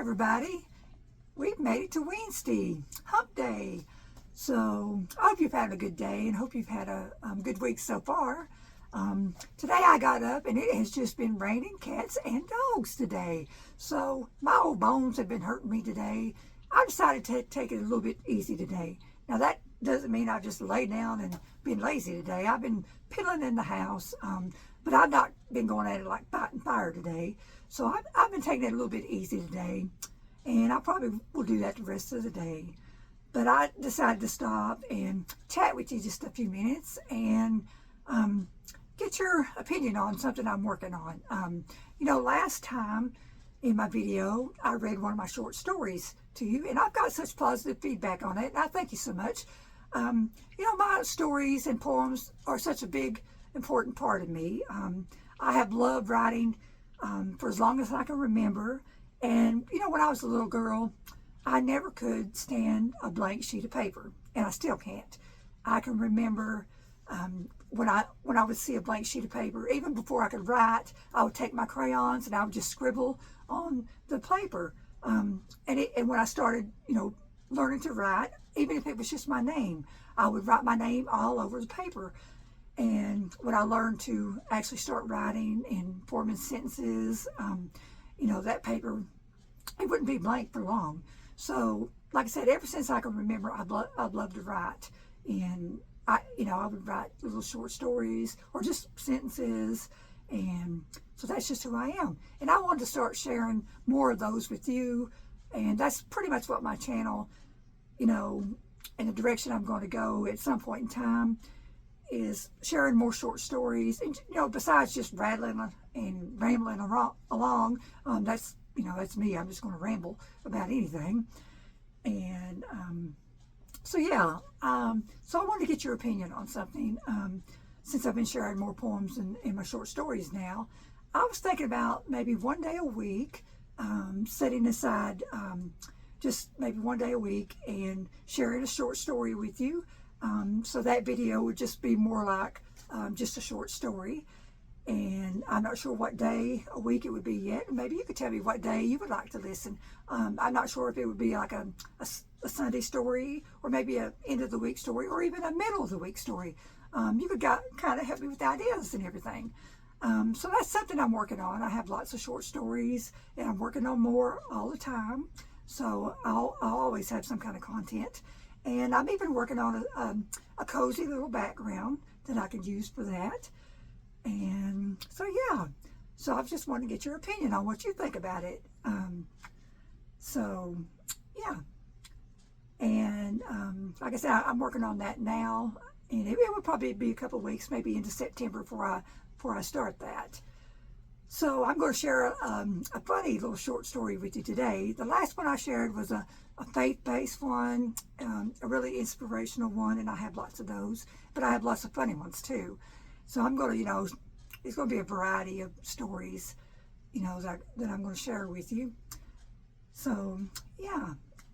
everybody. We've made it to Wednesday, hump day. So I hope you've had a good day and hope you've had a good week so far. Today I got up and it has just been raining cats and dogs today. So my old bones have been hurting me today. I decided to take it a little bit easy today. Now that doesn't mean I've just laid down and been lazy today. I've been piddling in the house, but I've not been going at it like fighting fire today. So I've been taking it a little bit easy today, and I probably will do that the rest of the day. But I decided to stop and chat with you just a few minutes and get your opinion on something I'm working on. Last time in my video, I read one of my short stories to you, and I've got such positive feedback on it, and I thank you so much. My stories and poems are such a big, important part of me. I have loved writing for as long as I can remember. And, when I was a little girl, I never could stand a blank sheet of paper, and I still can't. I can remember when I would see a blank sheet of paper, even before I could write, I would take my crayons and I would just scribble on the paper. And when I started, learning to write, even if it was just my name, I would write my name all over the paper. And when I learned to actually start writing and forming sentences, that paper, it wouldn't be blank for long. So, like I said, ever since I can remember, I've loved to write. And I would write little short stories or just sentences. And so that's just who I am. And I wanted to start sharing more of those with you. And that's pretty much what my channel, in the direction I'm going to go at some point in time, is sharing more short stories. And, besides just rattling and rambling along, that's me. I'm just going to ramble about anything. And so I wanted to get your opinion on something. Since I've been sharing more poems in my short stories now, I was thinking about maybe one day a week, setting aside just maybe one day a week and sharing a short story with you. So that video would just be more like just a short story. And I'm not sure what day a week it would be yet. Maybe you could tell me what day you would like to listen. I'm not sure if it would be like a Sunday story, or maybe a end of the week story, or even a middle of the week story. You could kind of help me with ideas and everything. So that's something I'm working on. I have lots of short stories, and I'm working on more all the time. So I'll always have some kind of content. And I'm even working on a cozy little background that I could use for that. And so I just want to get your opinion on what you think about it. And like I said, I'm working on that now, and it would probably be a couple of weeks, maybe into September before I start that. So I'm going to share a funny little short story with you today. The last one I shared was a faith-based one, a really inspirational one, and I have lots of those, but I have lots of funny ones too. So I'm going to, it's going to be a variety of stories, that I'm going to share with you. So,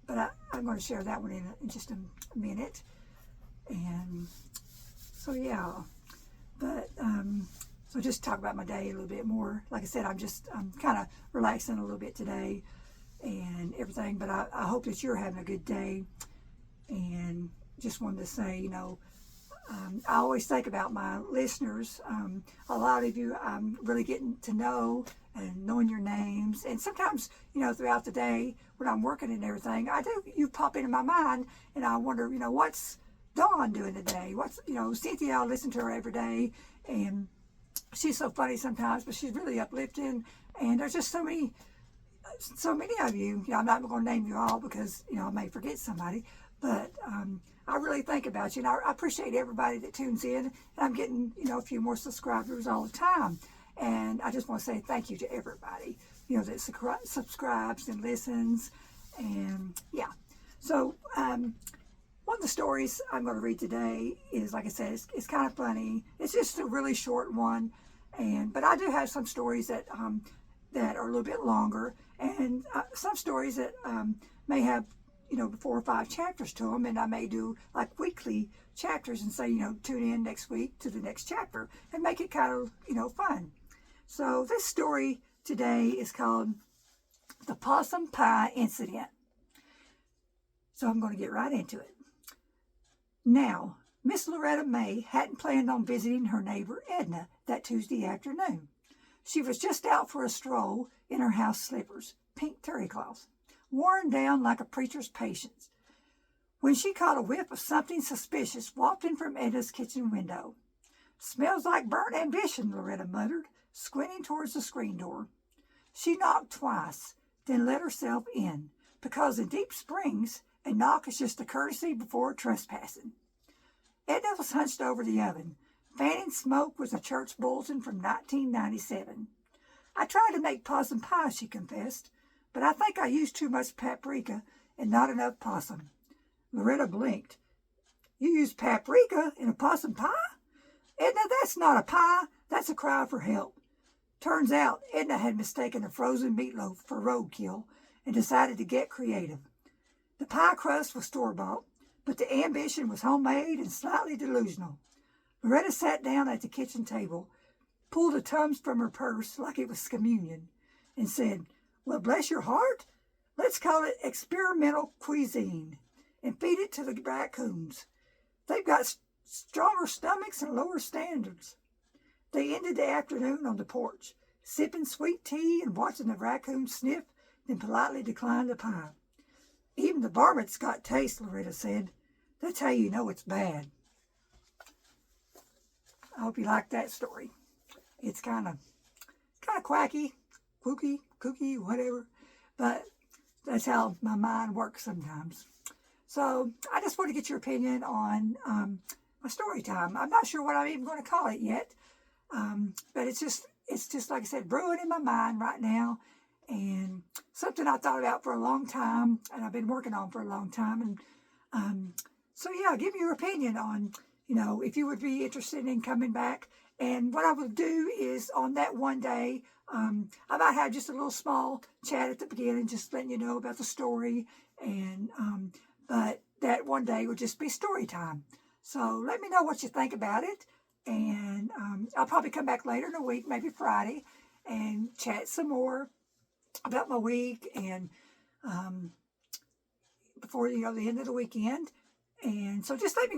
but I'm going to share that one in just a minute. And so, so just talk about my day a little bit more. Like I said, I'm kind of relaxing a little bit today and everything, but I hope that you're having a good day. And just wanted to say, I always think about my listeners. A lot of you I'm really getting to know and knowing your names. And sometimes, throughout the day when I'm working and everything, you pop into my mind and I wonder, what's Dawn doing today? What's, Cynthia, I listen to her every day, and she's so funny sometimes, but she's really uplifting. And there's just so many of you. I'm not going to name you all because, I may forget somebody, but I really think about you, and I appreciate everybody that tunes in. And I'm getting, a few more subscribers all the time. And I just want to say thank you to everybody, that subscribes and listens. And so one of the stories I'm going to read today is, like I said, it's kind of funny. It's just a really short one, but I do have some stories that are a little bit longer, and some stories that may have 4 or 5 chapters to them, and I may do like weekly chapters and say, tune in next week to the next chapter and make it kind of, fun. So this story today is called the possum pie incident. So I'm going to get right into it. Now, Miss Loretta May hadn't planned on visiting her neighbor Edna that Tuesday afternoon. She was just out for a stroll in her house slippers, pink terry cloths, worn down like a preacher's patience, when she caught a whiff of something suspicious wafting from Edna's kitchen window. "Smells like burnt ambition," Loretta muttered, squinting towards the screen door. She knocked twice, then let herself in, because in Deep Springs, a knock is just a courtesy before trespassing. Edna was hunched over the oven, fanning smoke with a church bulletin from 1997. "I tried to make possum pie," she confessed, "but I think I used too much paprika and not enough possum." Loretta blinked. "You used paprika in a possum pie? Edna, that's not a pie. That's a cry for help." Turns out Edna had mistaken a frozen meatloaf for roadkill and decided to get creative. The pie crust was store-bought, but the ambition was homemade and slightly delusional. Loretta sat down at the kitchen table, pulled a Tums from her purse like it was communion, and said, "Well, bless your heart, let's call it experimental cuisine and feed it to the raccoons. They've got stronger stomachs and lower standards." They ended the afternoon on the porch, sipping sweet tea and watching the raccoons sniff, then politely decline the pie. "Even the varmints got taste," Loretta said. "That's how you know it's bad." I hope you like that story. It's kind of quacky, kooky, whatever, but that's how my mind works sometimes. So I just want to get your opinion on my story time. I'm not sure what I'm even going to call it yet, but it's just like I said, brewing in my mind right now, and something I thought about for a long time, and I've been working on for a long time. And so yeah, give me your opinion on, if you would be interested in coming back. And what I would do is on that one day, I might have just a little small chat at the beginning, just letting you know about the story. And but that one day would just be story time. So let me know what you think about it. And I'll probably come back later in the week, maybe Friday, and chat some more about my week and before the end of the weekend. And so just let me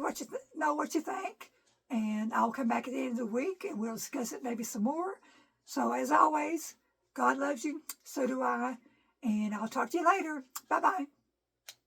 know what you think, and I'll come back at the end of the week and we'll discuss it maybe some more. So as always, God loves you, so do I, and I'll talk to you later. Bye-bye.